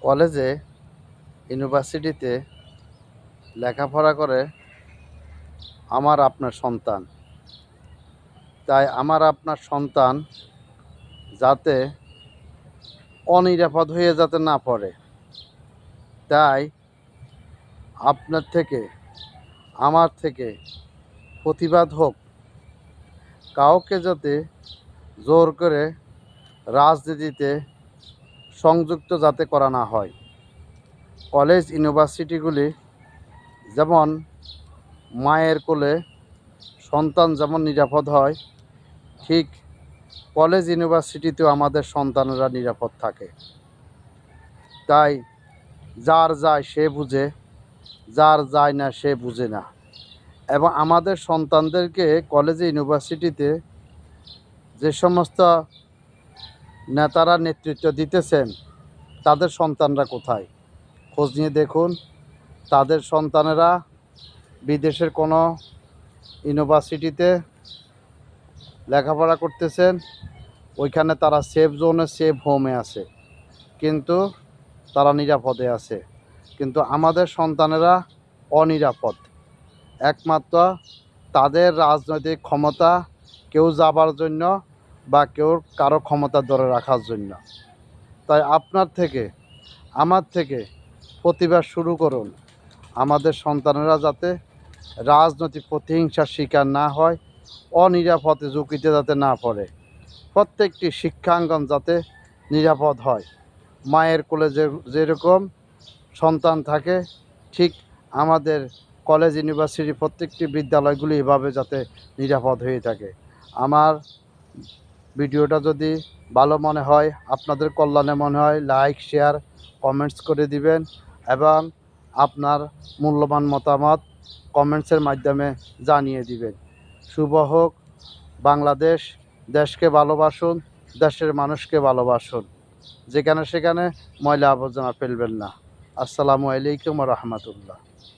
কলেজে ইউনিভার্সিটিতে লেখাপড়া করে আমার আপনার সন্তান। তাই আমার আপনার সন্তান যাতে অনিরাপদ হয়ে যাতে না পড়ে, তাই আপনার থেকে আমার থেকে প্রতিবাদ হোক। কাউকে যাতে জোর করে রাজনীতিতে সংযুক্ত যাতে করা না হয়। কলেজ ইউনিভার্সিটিগুলি যেমন মায়ের কোলে সন্তান যেমন নিরাপদ হয়, ঠিক কলেজ ইউনিভার্সিটিতেও আমাদের সন্তানেরা নিরাপদ থাকে। তাই যার যায় সে বুঝে, যার যায় না সে বুঝে না। এবং আমাদের সন্তানদেরকে কলেজে ইউনিভার্সিটিতে যে সমস্ত নেতারা নেতৃত্ব দিতেছেন, তাদের সন্তানরা কোথায়? খোঁজ নিয়ে দেখুন। তাদের সন্তানেরা বিদেশের কোনো ইউনিভার্সিটিতে লেখাপড়া করতেছেন, ওইখানে তারা সেফ জোনে, সেফ হোমে আছে, কিন্তু তারা নিরাপদে আছে। কিন্তু আমাদের সন্তানেরা অনিরাপদ। একমাত্র তাদের রাজনৈতিক ক্ষমতা কেউ যাবার জন্য বা কেউ কারো ক্ষমতা ধরে রাখার জন্য। তাই আপনার থেকে আমার থেকে প্রতিবাদ শুরু করুন, আমাদের সন্তানেরা যাতে রাজনৈতিক প্রতিহিংসার শিকার না হয়, অনিরাপদে ঝুঁকিতে যাতে না পড়ে। প্রত্যেকটি শিক্ষাঙ্গন যাতে নিরাপদ হয়। মায়ের কোলে যেরকম সন্তান থাকে, ঠিক আমাদের কলেজ ইউনিভার্সিটি প্রত্যেকটি বিদ্যালয়গুলি এভাবে যাতে নিরাপদ হয়ে থাকে। আমার ভিডিওটা যদি ভালো মনে হয়, আপনাদের কল্যাণে মনে হয়, লাইক, শেয়ার, কমেন্টস করে দিবেন এবং আপনার মূল্যবান মতামত কমেন্টসের মাধ্যমে জানিয়ে দিবেন। শুভ হোক বাংলাদেশ। দেশকে ভালোবাসুন, দেশের মানুষকে ভালোবাসুন। যেখানে সেখানে ময়লা আবর্জনা ফেলবেন না। আসসালামু আলাইকুম ওয়া রাহমাতুল্লাহ।